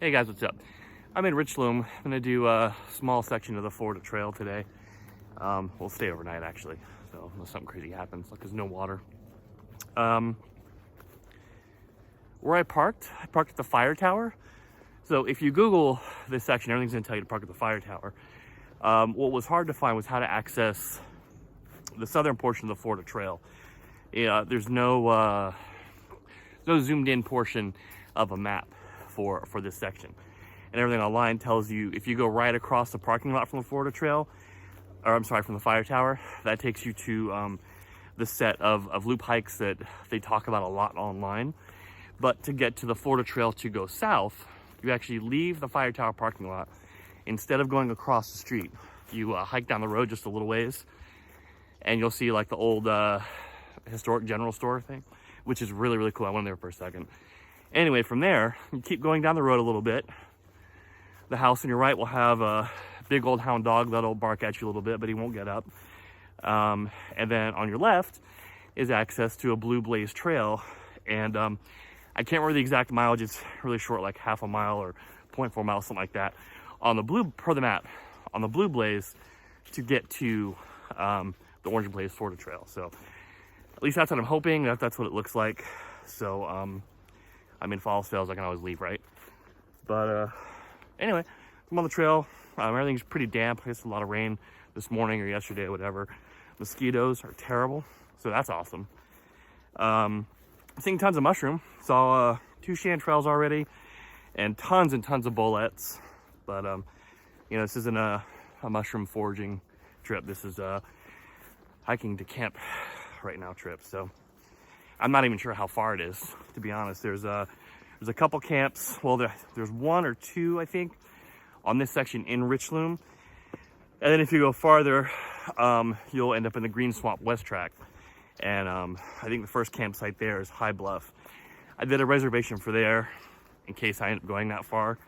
Hey guys, what's up? I'm in Richloam. I'm gonna do a small section of the Florida Trail today. We'll stay overnight actually, so unless something crazy happens, like there's no water. Where I parked at the fire tower. So if you Google this section, everything's gonna tell you to park at the fire tower. What was hard to find was how to access the southern portion of the Florida Trail. Yeah, there's no zoomed in portion of a map for this section, and everything online tells you if you go right across the parking lot from the Florida Trail, or I'm sorry, from the fire tower, that takes you to the set of loop hikes that they talk about a lot online. But to get to the Florida Trail to go south, you actually leave the fire tower parking lot. Instead of going across the street, you hike down the road just a little ways, and you'll see like the old historic general store thing, which is really, really cool. I went there for a second. Anyway, from there, you keep going down the road a little bit. The house on your right will have a big old hound dog that'll bark at you a little bit, but he won't get up. And then on your left is access to a blue blaze trail. And I can't remember the exact mileage. It's really short, like half a mile or 0.4 miles, something like that. On the blue, per the map, on the blue blaze to get to the orange blaze Florida Trail. So at least that's what I'm hoping. That's what it looks like. So I mean, if all else fails, I can always leave, right? But anyway, I'm on the trail. Everything's pretty damp. I guess a lot of rain this morning or yesterday or whatever. Mosquitos are terrible, so that's awesome. Seeing tons of mushroom. Saw 2 chanterelles already, and tons of bullets. But you know, this isn't a mushroom foraging trip. This is a hiking to camp right now trip. So I'm not even sure how far it is, to be honest. There's a couple camps. Well, there's 1 or 2, I think, on this section in Richloam. And then if you go farther, you'll end up in the Green Swamp West Track. And I think the first campsite there is High Bluff. I did a reservation for there in case I end up going that far.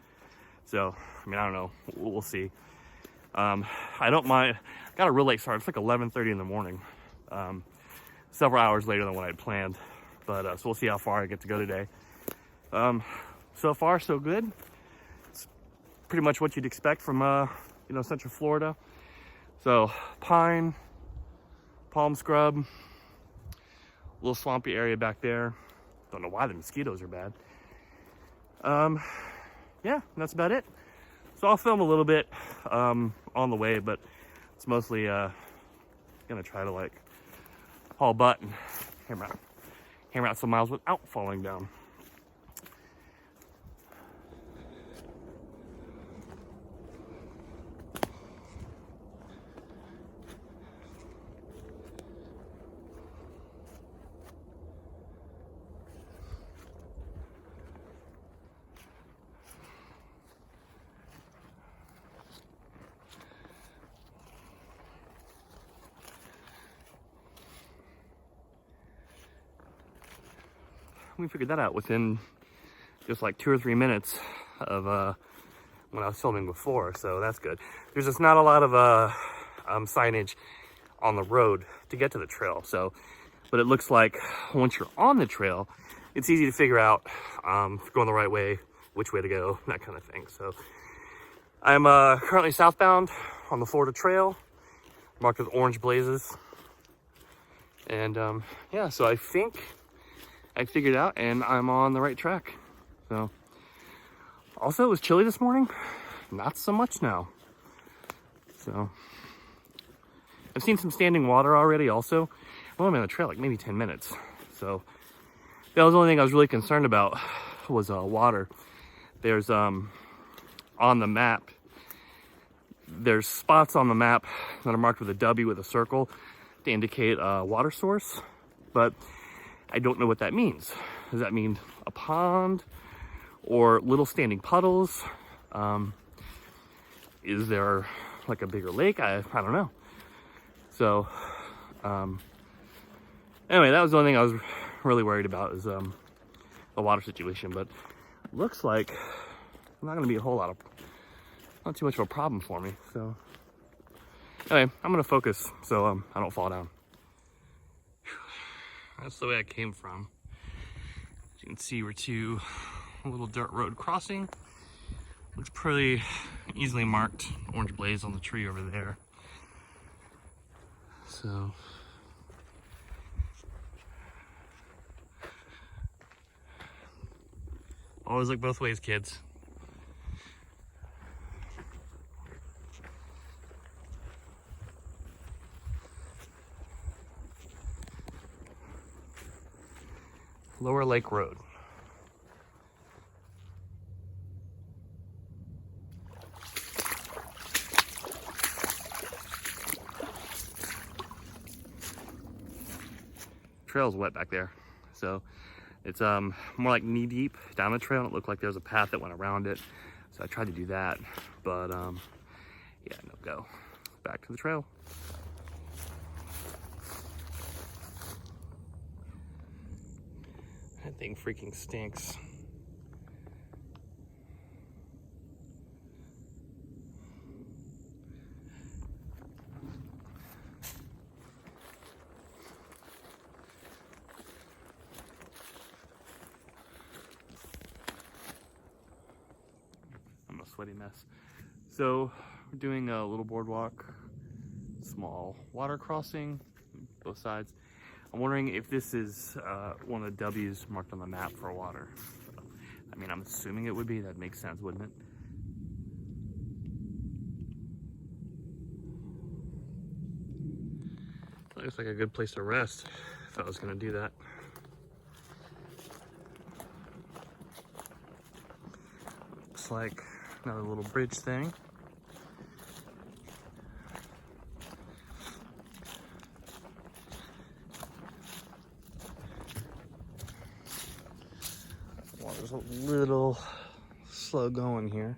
So, I mean, I don't know. We'll see. I don't mind. I got a real late start. It's like 11:30 in the morning. Several hours later than what I had planned. But so we'll see how far I get to go today. So far, so good. It's pretty much what you'd expect from, you know, Central Florida. So pine, palm scrub, little swampy area back there. Don't know why the mosquitoes are bad. Yeah, that's about it. So I'll film a little bit on the way, but it's mostly gonna try to like haul butt and hammer out some miles without falling down. We figured that out within just like 2 or 3 minutes of when I was filming before, so that's good. There's just not a lot of signage on the road to get to the trail, so but it looks like once you're on the trail, it's easy to figure out if you're going the right way, which way to go, that kind of thing. So I'm currently southbound on the Florida Trail, marked with orange blazes, and yeah, so I think I figured it out and I'm on the right track. So also, it was chilly this morning, not so much now. So I've seen some standing water already also. I've only been on the trail like maybe 10 minutes. So that was the only thing I was really concerned about was water. There's on the map, there's spots on the map that are marked with a W with a circle to indicate a water source, but I don't know what that means. Does that mean a pond or little standing puddles? Is there like a bigger lake? I don't know. So anyway, that was the only thing I was really worried about is the water situation, but looks like not gonna be a whole lot of, not too much of a problem for me. So anyway, I'm gonna focus so I don't fall down. That's the way I came from. As you can see, we're to a little dirt road crossing. Looks pretty easily marked. Orange blaze on the tree over there. So always look both ways, kids. Lower Lake Road. Trail's wet back there, so it's more like knee deep down the trail. It looked like there's a path that went around it, so I tried to do that, but yeah, no go. Back to the trail. That thing freaking stinks. I'm a sweaty mess. So we're doing a little boardwalk, small water crossing, both sides. I'm wondering if this is one of the W's marked on the map for water. I mean, I'm assuming it would be. That makes sense, wouldn't it? Looks like a good place to rest if I was gonna do that. Looks like another little bridge thing. Water's a little slow going here.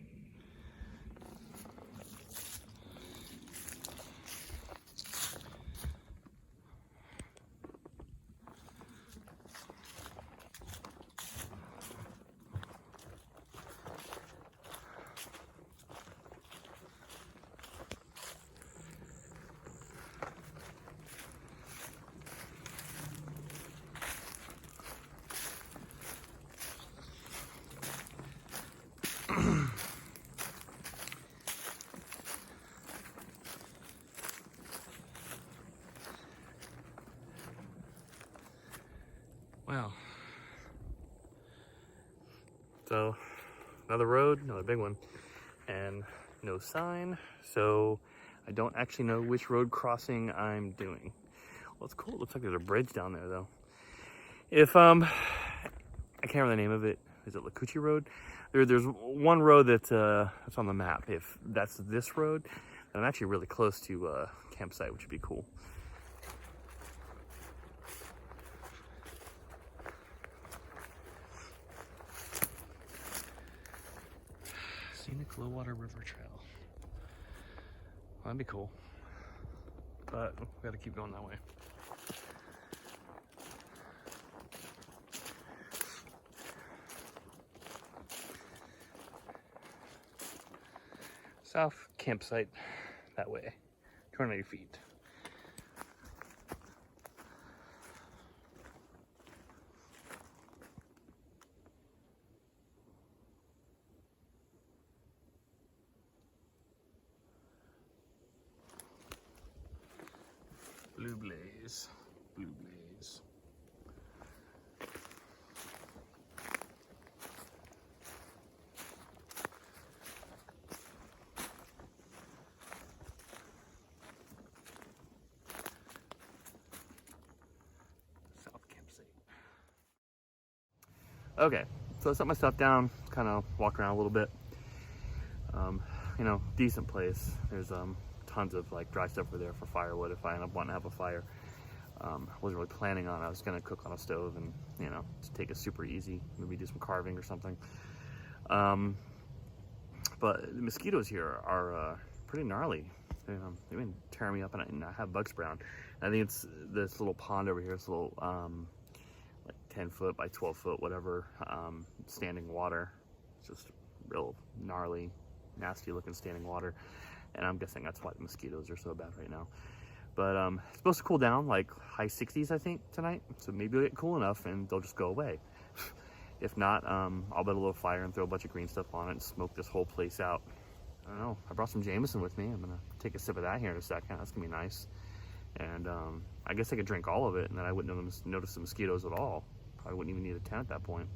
Wow. So, another road, another big one, and no sign, so I don't actually know which road crossing I'm doing. Well, it's cool. It looks like there's a bridge down there, though. If, I can't remember the name of it. Is it Lakuchi Road? There's one road that's on the map. If that's this road, then I'm actually really close to a campsite, which would be cool. Scenic Low-Water River Trail. Well, that'd be cool. But we gotta keep going that way. South campsite that way. 280 feet. Blue blaze, blue blaze. South campsite. Okay, so I set my stuff down, kind of walk around a little bit. You know, decent place. There's tons of like dry stuff over there for firewood if I end up wanting to have a fire. I wasn't really planning on it. I was gonna cook on a stove and, you know, just take it super easy, maybe do some carving or something. But the mosquitoes here are pretty gnarly. They've been tearing me up, and I have bug spray on. I think it's this little pond over here. It's a little like 10 foot by 12 foot, whatever, standing water. It's just real gnarly, nasty looking standing water. And I'm guessing that's why the mosquitoes are so bad right now. But it's supposed to cool down like high 60s, I think, tonight. So maybe it'll get cool enough and they'll just go away. If not, I'll build a little fire and throw a bunch of green stuff on it and smoke this whole place out. I don't know. I brought some Jameson with me. I'm gonna take a sip of that here in a second. That's gonna be nice. And I guess I could drink all of it, and then I wouldn't notice the mosquitoes at all. Probably wouldn't even need a tent at that point.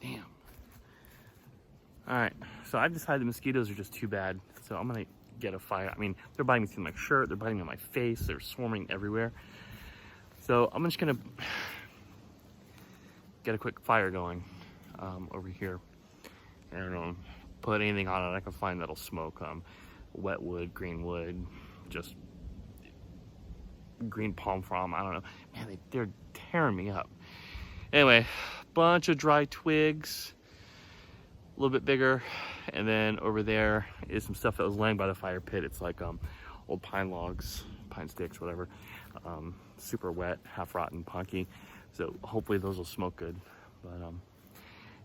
Damn. All right, so I've decided the mosquitoes are just too bad. So I'm gonna get a fire. I mean, they're biting me through my shirt, they're biting me on my face, they're swarming everywhere. So I'm just gonna get a quick fire going over here. And put anything on it I can find that'll smoke. Wet wood, green wood, just green palm frond, I don't know. Man, they're tearing me up. Anyway, bunch of dry twigs, a little bit bigger, and then over there is some stuff that was laying by the fire pit. It's like old pine logs, pine sticks, whatever. Super wet, half rotten, punky. So hopefully those will smoke good. But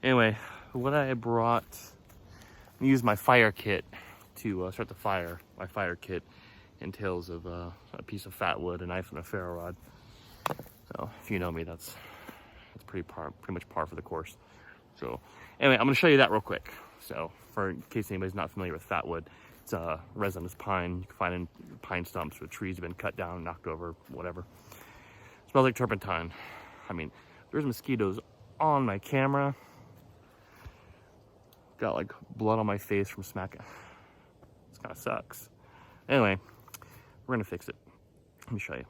anyway, what I brought, I used my fire kit to start the fire. My fire kit entails of a piece of fat wood, a knife, and a ferro rod. So if you know me, that's pretty much par for the course. So anyway, I'm gonna show you that real quick. So in case anybody's not familiar with fat wood, it's a resinous pine. You can find in pine stumps where trees have been cut down, knocked over, whatever. Smells like turpentine. I mean, there's mosquitoes on my camera. Got like blood on my face from smacking. This kind of sucks. Anyway, we're gonna fix it. Let me show you.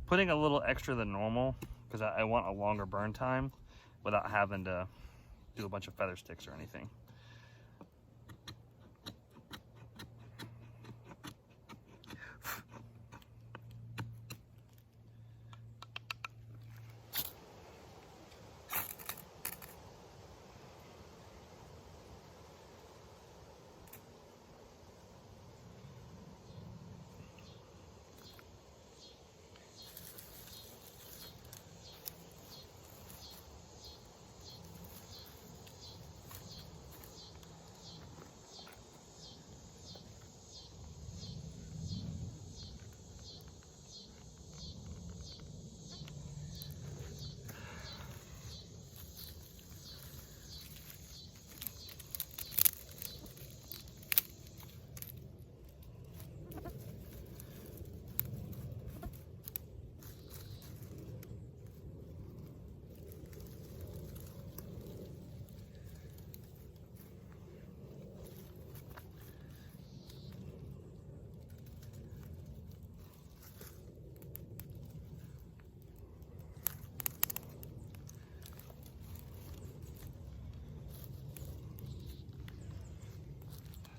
Putting a little extra than normal because I want a longer burn time without having to do a bunch of feather sticks or anything.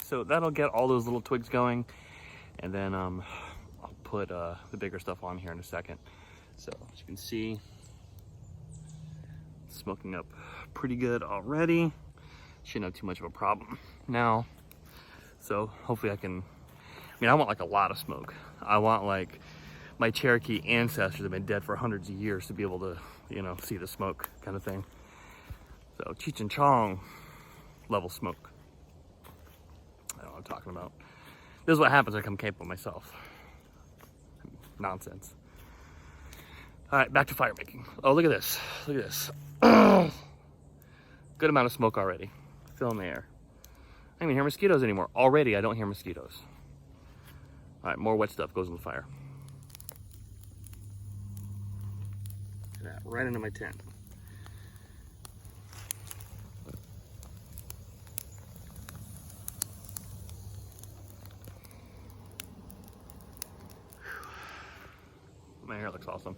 so that'll get all those little twigs going, and then I'll put the bigger stuff on here in a second. So as you can see, it's smoking up pretty good already. Shouldn't have too much of a problem now. So hopefully I want like a lot of smoke. I want like my Cherokee ancestors have been dead for hundreds of years to be able to, you know, see the smoke kind of thing. So Cheech and Chong level smoke. I don't know what I'm talking about. This is what happens when I come camp by myself. Nonsense. All right, back to fire making. Oh, look at this. Look at this. Good amount of smoke already. Filling the air. I don't even hear mosquitoes anymore. Already, I don't hear mosquitoes. All right, more wet stuff goes in the fire. Look at that, right into my tent. My hair looks awesome.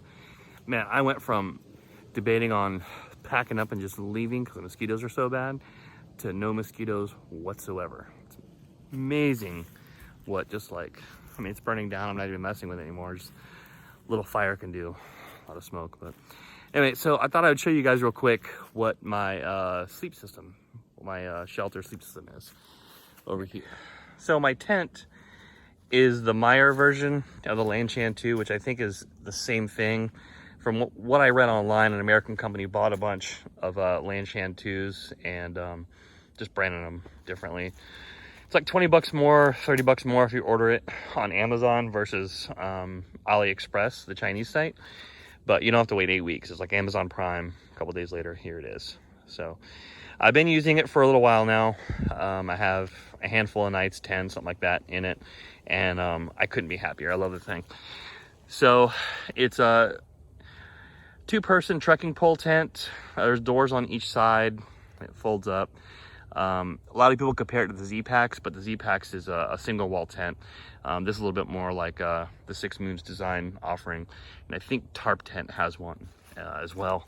Man, I went from debating on packing up and just leaving because the mosquitoes are so bad to no mosquitoes whatsoever. It's amazing what just like, I mean, it's burning down. I'm not even messing with it anymore. Just a little fire can do a lot of smoke. But anyway, so I thought I would show you guys real quick what my sleep system, my shelter sleep system is over here. So my tent is the Meyer version of the Lanshan 2, which I think is the same thing. From what I read online, an American company bought a bunch of Lanshan 2s and just branded them differently. It's like 20 bucks more, 30 bucks more if you order it on Amazon versus AliExpress, the Chinese site. But you don't have to wait 8 weeks. It's like Amazon Prime. A couple days later, here it is. So I've been using it for a little while now. I have a handful of nights, 10, something like that in it. And I couldn't be happier. I love the thing. So it's a 2-person trekking pole tent. There's doors on each side. It folds up. A lot of people compare it to the Z-Packs, but the Z-Packs is a single wall tent. This is a little bit more like the Six Moons design offering. And I think Tarp Tent has one as well.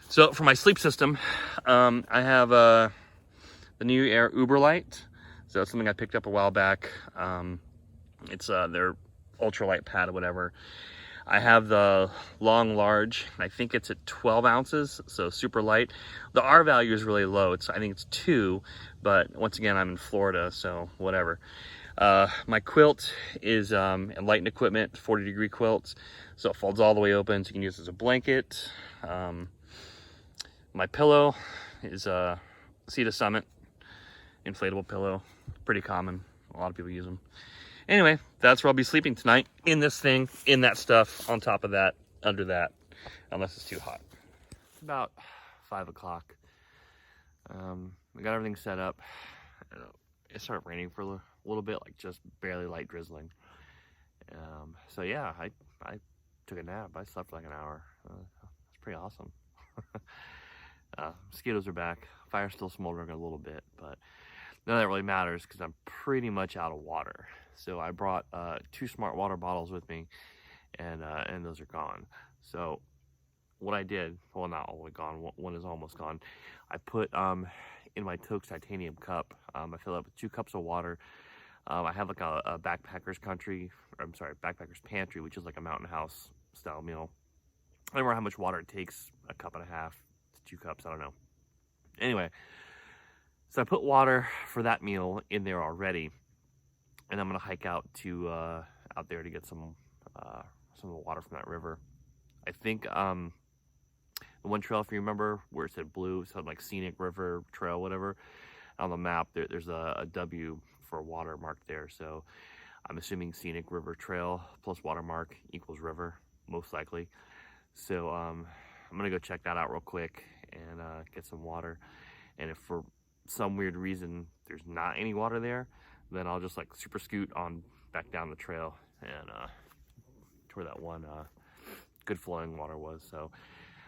So for my sleep system, I have the New Air Uberlight. So that's something I picked up a while back. It's their ultralight pad or whatever. I have the long large. I think it's at 12 ounces, so super light. The R value is really low. I think it's 2, but once again, I'm in Florida, so whatever. My quilt is Enlightened Equipment 40-degree quilts, so it folds all the way open, so you can use it as a blanket. My pillow is a Sea to Summit inflatable pillow. Pretty common. A lot of people use them. Anyway, that's where I'll be sleeping tonight, in this thing, in that stuff, on top of that, under that, unless it's too hot. It's about 5 o'clock. We got everything set up. It started raining for a little bit, like just barely light drizzling. So yeah, I took a nap. I slept for like an hour. It's pretty awesome. Mosquitoes are back. Fire's still smoldering a little bit, but none of that really matters because I'm pretty much out of water. So I brought 2 smart water bottles with me, and those are gone. So what I did, well, not all the way gone, one is almost gone. I put in my Toke's titanium cup, I fill it up with 2 cups of water. I have like a backpacker's backpacker's pantry, which is like a mountain house style meal. I don't remember how much water it takes, 1.5 cups to 2 cups, I don't know. Anyway, so I put water for that meal in there already, and I'm gonna hike out to out there to get some of the water from that river. I think the one trail, if you remember, where it said blue, it said like Scenic River Trail, whatever. On the map, there's a W for water marked there, so I'm assuming Scenic River Trail plus watermark equals river, most likely. So I'm gonna go check that out real quick and get some water. And if for some weird reason there's not any water there, then I'll just like super scoot on back down the trail and to where that one good flowing water was. So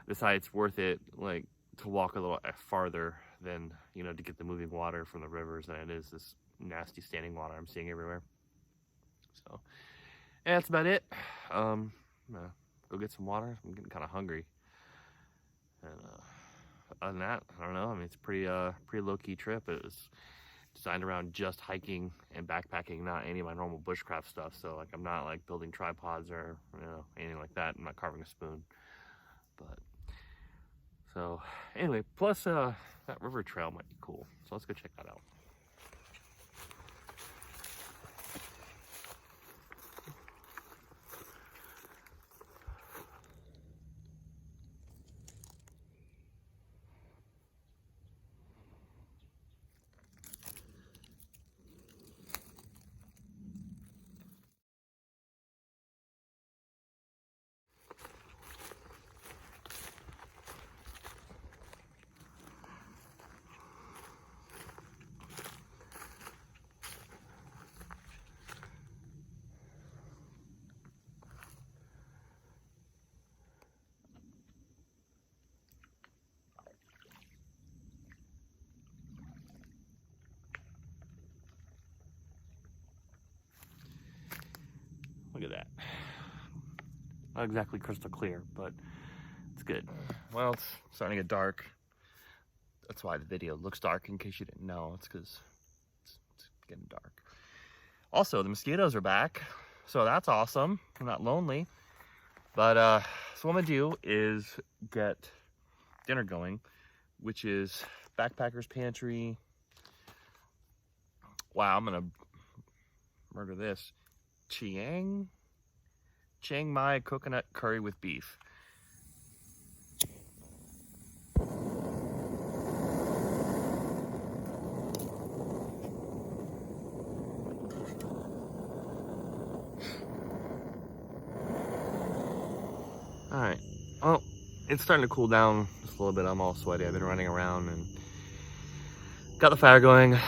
besides, it's worth it like to walk a little farther than, you know, to get the moving water from the rivers than it is this nasty standing water I'm seeing everywhere. So yeah, that's about it. Go get some water. I'm getting kind of hungry. And other than that, I don't know. I mean, it's pretty low-key trip. It was designed around just hiking and backpacking, not any of my normal bushcraft stuff. So like I'm not like building tripods or anything like that. I'm not carving a spoon. But so anyway, plus that river trail might be cool. So let's go check that out. Look at that. Not exactly crystal clear, but it's good. Well, it's starting to get dark. That's why the video looks dark, in case you didn't know. It's because it's getting dark. Also, the mosquitoes are back, so that's awesome. I'm not lonely. But so what I'm gonna do is get dinner going, which is Backpacker's Pantry. Wow, I'm gonna murder this. Chiang Mai coconut curry with beef. All right. Well, it's starting to cool down just a little bit. I'm all sweaty. I've been running around and got the fire going.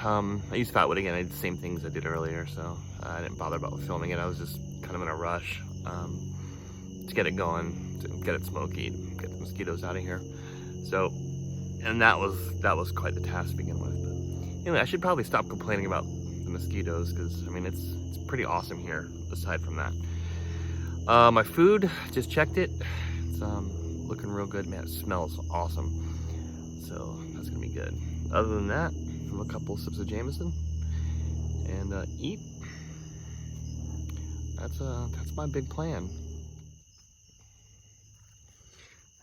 I used fat wood again. I did the same things I did earlier, so I didn't bother about filming it. I was just kind of in a rush to get it going, to get it smoky, get the mosquitoes out of here. So, and that was quite the task to begin with. But anyway, I should probably stop complaining about the mosquitoes, because I mean it's pretty awesome here. Aside from that, my food, just checked it. It's looking real good, man. It smells awesome. So that's gonna be good. Other than that, a couple sips of Jameson and eat. That's my big plan.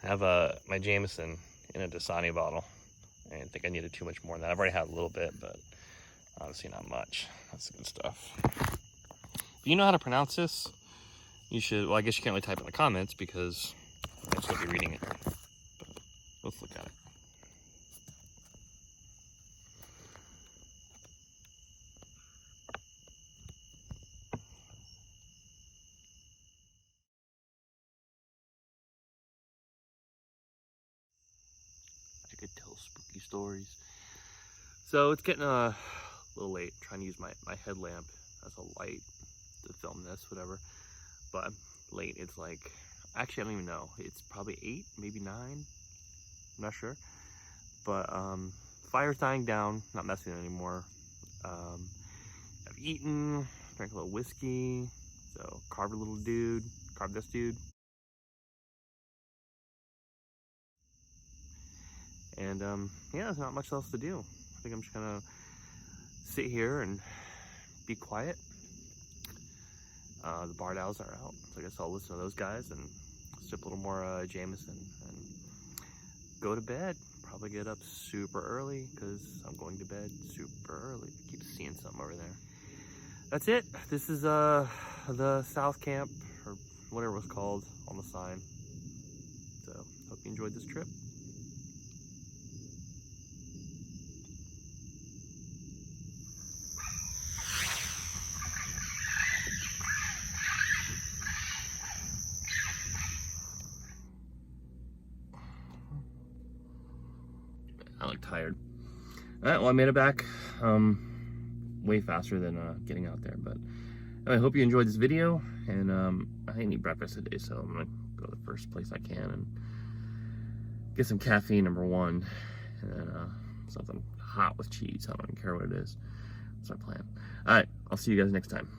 I have my Jameson in a Dasani bottle. I didn't think I needed too much more than that. I've already had a little bit, but honestly not much. That's good stuff. If you know how to pronounce this, you should. Well, I guess you can't really type in the comments because I just won't be reading it. But let's look at it. I could tell spooky stories. So it's getting a little late. I'm trying to use my headlamp as a light to film this, whatever. But late, it's like, actually I don't even know. It's probably 8, maybe 9. I'm not sure. But fire's dying down, not messing anymore. I've eaten, drank a little whiskey, so carved this dude. And yeah, there's not much else to do. I think I'm just gonna sit here and be quiet. The barred owls are out, so I guess I'll listen to those guys and sip a little more Jameson and go to bed. Probably get up super early because I'm going to bed super early. I keep seeing something over there. That's it. This is the South Camp, or whatever it was called on the sign. So hope you enjoyed this trip. I look tired. All right, well, I made it back way faster than getting out there, but I hope you enjoyed this video, and I didn't eat breakfast today, so I'm gonna go to the first place I can and get some caffeine, number one, and then something hot with cheese. I don't even care what it is. That's my plan. All right, I'll see you guys next time.